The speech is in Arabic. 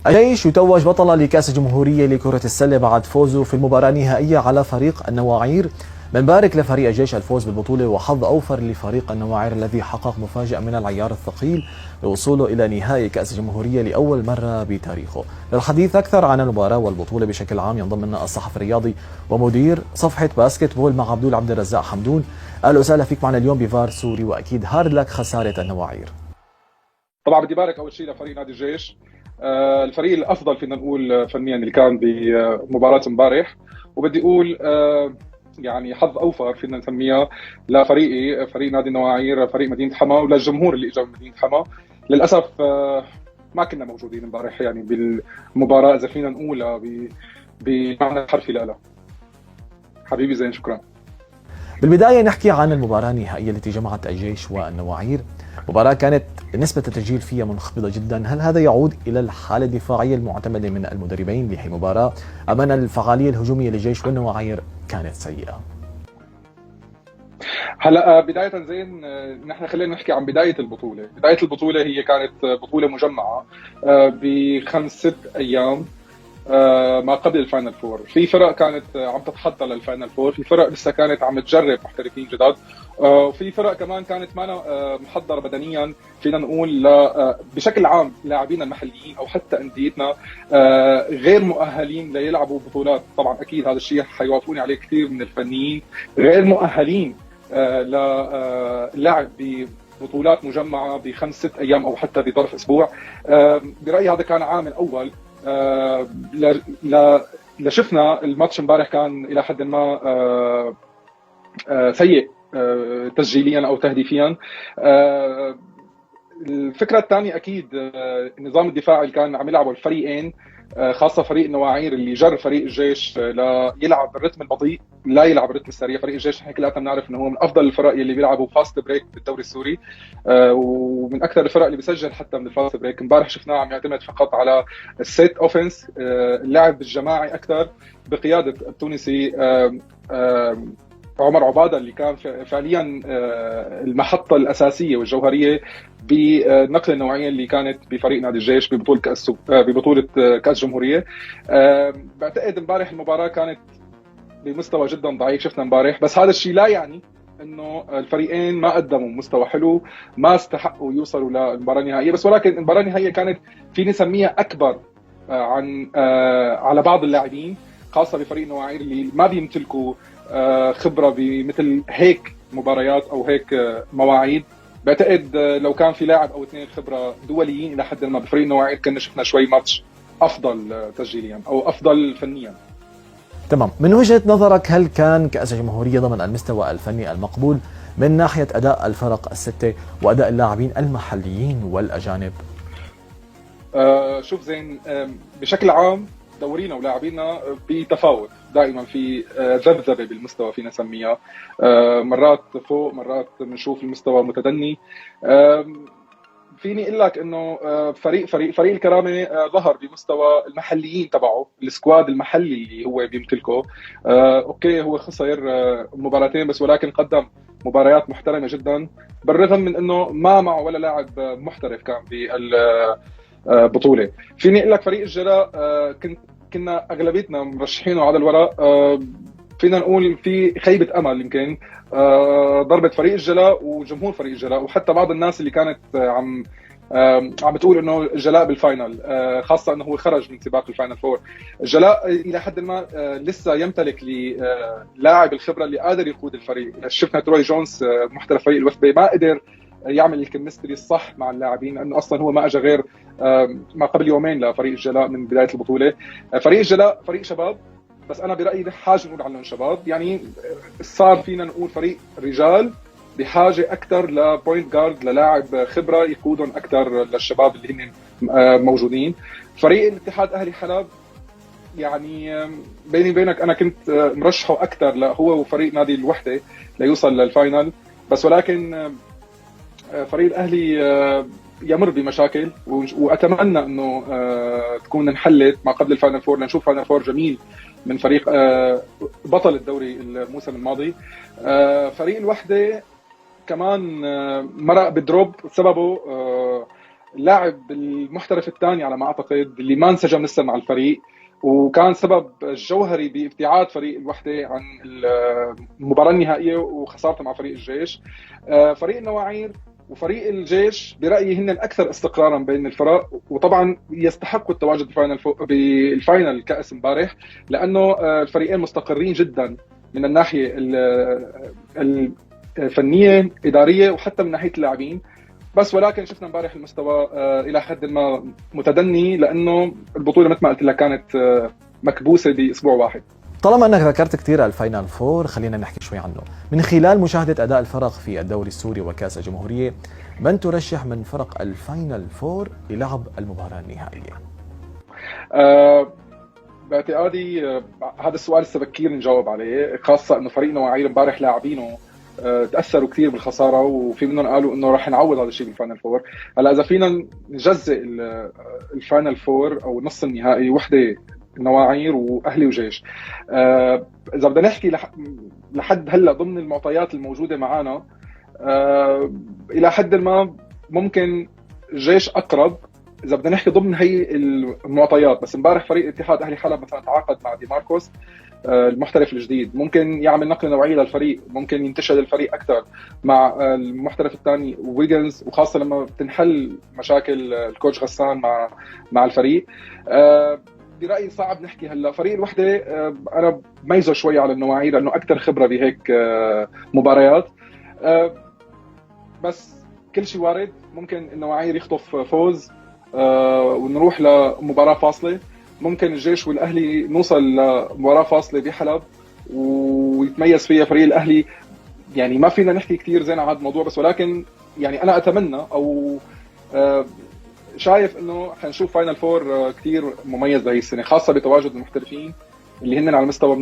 الجيش يتوج بطلا لكأس الجمهورية لكرة السلة بعد فوزه في المباراة النهائية على فريق النواعير. بنبارك لفريق الجيش الفوز بالبطولة، وحظ أوفر لفريق النواعير الذي حقق مفاجأة من العيار الثقيل لوصوله إلى نهائي كأس الجمهورية لأول مرة بتاريخه. للحديث أكثر عن المباراة والبطولة بشكل عام ينضم لنا الصحفي الرياضي ومدير صفحة باسكت بول مع عبد الرزاق حمدون. أهلا وسهلا فيك معنا اليوم بفار سوري، وأكيد هارد لك خسارة النواعير. طبعا بدي بارك اول شيء لفريق نادي الجيش، الفريق الافضل فينا نقول فنيا اللي كان بمباراه امبارح، وبدي اقول يعني حظ اوفر فينا نسميها لفريقي، فريق نادي النواعير، فريق مدينه حما، وللجمهور اللي اجى من مدينه حما. للاسف ما كنا موجودين امبارح يعني بالمباراه، اذا فينا نقولها بمعنى الحرفي. لا حبيبي زين، شكرا. بالبداية نحكي عن المباراة النهائية التي جمعت الجيش والنواعير. مباراة كانت نسبة التسجيل فيها منخفضة جدا، هل هذا يعود إلى الحالة الدفاعية المعتمدة من المدربين بهي المباراة أم أن الفعالية الهجومية للجيش والنواعير كانت سيئة؟ هلا بداية زين، نحن خلينا نحكي عن بداية البطولة. بداية البطولة هي كانت بطولة مجمعة بخمس ست أيام ما قبل الفاينل فور. في فرق كانت عم تتحضر للفاينل فور، في فرق لسه كانت عم تجرب محترفين جداد، وفي فرق كمان كانت ما محضره بدنيا فينا نقول. بشكل عام لاعبينا المحليين او حتى انديتنا غير مؤهلين ليلعبوا بطولات. طبعا اكيد هذا الشيء حيوافقوني عليه كثير من الفنيين، غير مؤهلين للعب ببطولات مجمعه بخمس ست ايام او حتى بظرف اسبوع. برايي هذا كان عامل اول. لشفنا الماتش امبارح كان الى حد ما سيء تسجيليا او تهديفيا. الفكره الثانيه اكيد النظام الدفاعي اللي كان عم يلعبه الفريقين، خاصه فريق النواعير اللي جر فريق الجيش ليلعب بالرتم البطيء، لا يلعب بالرتم السريع. فريق الجيش نحن كلنا بنعرف انه هو من افضل الفرق اللي بيلعبوا فاست بريك بالدوري السوري، ومن اكثر الفرق اللي بيسجل حتى من الفاست بريك. امبارح شفناه عم يعتمد فقط على السيت اوفنس، اللعب الجماعي اكثر بقياده التونسي عمر عباده، اللي كان فعليا المحطه الاساسيه والجوهريه بنقل النوعيه اللي كانت بفريق نادي الجيش ببطوله كاس جمهوريه. بعتقد امبارح المباراه كانت بمستوى جدا ضعيف، شفنا امبارح، بس هذا الشيء لا يعني انه الفريقين ما قدموا مستوى حلو، ما استحقوا يوصلوا للمباراه النهائيه. بس ولكن المباراه النهائيه كانت في نسميها اكبر عن على بعض اللاعبين، خاصه بفريق النواعير اللي ما بيمتلكوا خبره بمثل هيك مباريات او هيك مواعيد. بعتقد لو كان في لاعب او اثنين خبره دوليين الى حد ما بفريق النواعير كنا شفنا شوي ماتش افضل تسجيليا او افضل فنيا. تمام، من وجهة نظرك هل كان كأس الجمهورية ضمن المستوى الفني المقبول من ناحية أداء الفرق الستة وأداء اللاعبين المحليين والأجانب؟ شوف زين، بشكل عام دورينا ولاعبينا بتفاوت، دائما في ذبذبه بالمستوى فينا نسميها، مرات فوق مرات بنشوف المستوى متدني. فيني اقول لك انه فريق الكرامه ظهر بمستوى المحليين تبعه، السكواد المحلي اللي هو بيمتلكه. اوكي هو خسر مباراتين بس، ولكن قدم مباريات محترمه جدا، بالرغم من انه ما معه ولا لاعب محترف كان بالبطوله. فيني اقول لك فريق الجلاء كنا اغلبيتنا مرشحينه على الورق، فينا نقول في خيبه امل يمكن ضربه فريق الجلاء وجمهور فريق الجلاء، وحتى بعض الناس اللي كانت عم بتقول انه الجلاء بالفاينل، خاصه انه هو خرج من سباق الفاينل فور. الجلاء الى حد ما لسه يمتلك لاعب الخبره اللي قادر يقود الفريق. شفنا تروي جونز محترف فريق الوثبه ما قدر يعمل الكيمستري الصح مع اللاعبين، لانه اصلا هو ما اجى غير ما قبل يومين لفريق الجلاء من بدايه البطوله. فريق الجلاء فريق شباب، بس انا برايي بحاجه نقول عنهم شباب، يعني صار فينا نقول فريق رجال بحاجه اكثر لبوينت جارد، للاعب خبره يقودهم اكثر للشباب اللي هن موجودين. فريق الاتحاد اهلي حلب يعني بيني وبينك انا كنت مرشحه اكثر هو وفريق نادي الوحده ليوصل للفاينل، بس ولكن فريق الاهلي يمر بمشاكل، واتمنى انه تكون انحلت ما قبل الفاينل فور، لنشوف فاينل فور جميل من فريق بطل الدوري الموسم الماضي. فريق الوحده كمان مرق بدروب، سببه اللاعب المحترف الثاني على ما اعتقد اللي ما انسجم لسه مع الفريق، وكان سبب جوهري بابتعاد فريق الوحده عن المباراه النهائيه وخسارته مع فريق الجيش. فريق النواعير وفريق الجيش برايي هن الاكثر استقرارا بين الفرق، وطبعا يستحقوا التواجد بالفاينل كاس امبارح، لانه الفريقين مستقرين جدا من الناحيه الفنيه اداريه وحتى من ناحيه اللاعبين. بس ولكن شفنا امبارح المستوى الى حد ما متدني، لانه البطوله مثل ما قلت لك كانت مكبوسه باسبوع واحد. طالما انك ذكرت كثير الفاينل فور، خلينا نحكي شوي عنه. من خلال مشاهده اداء الفرق في الدوري السوري وكاس الجمهوريه، من ترشح من فرق الفاينل فور للعب المباراه النهائيه؟ باعتقادي هذا السؤال لسه بكير نجاوب عليه، خاصه انه فريق نواعير امبارح لاعبينه تاثروا كثير بالخساره، وفي منهم قالوا انه راح نعوض هذا الشيء بالفاينل فور. هلا اذا فينا نجزء الفاينل فور او نص النهائي، وحده نواعير واهلي وجيش. اذا بدنا نحكي لحد هلا ضمن المعطيات الموجوده معنا، الى حد ما ممكن الجيش اقرب اذا بدنا نحكي ضمن هي المعطيات. بس امبارح فريق اتحاد اهلي حلب مثلا تعاقد مع دي ماركوس المحترف الجديد، ممكن يعمل نقله نوعيه للفريق، ممكن ينتشل الفريق اكثر مع المحترف الثاني ويجنز، وخاصه لما بتنحل مشاكل الكوتش غسان مع الفريق. برايي صعب نحكي هلا. فريق الوحده انا بميزه شوي على النواعير لانه اكثر خبره بهيك مباريات، بس كل شيء وارد. ممكن النواعير يخطف فوز ونروح لمباراه فاصله، ممكن الجيش والاهلي نوصل لمباراه فاصله بحلب ويتميز فيها فريق الاهلي. يعني ما فينا نحكي كثير زين على هذا الموضوع، بس ولكن يعني انا اتمنى او شايف انه حنشوف فاينل فور كثير مميز بهي السنه، خاصه بتواجد المحترفين اللي هن على مستوى منيح.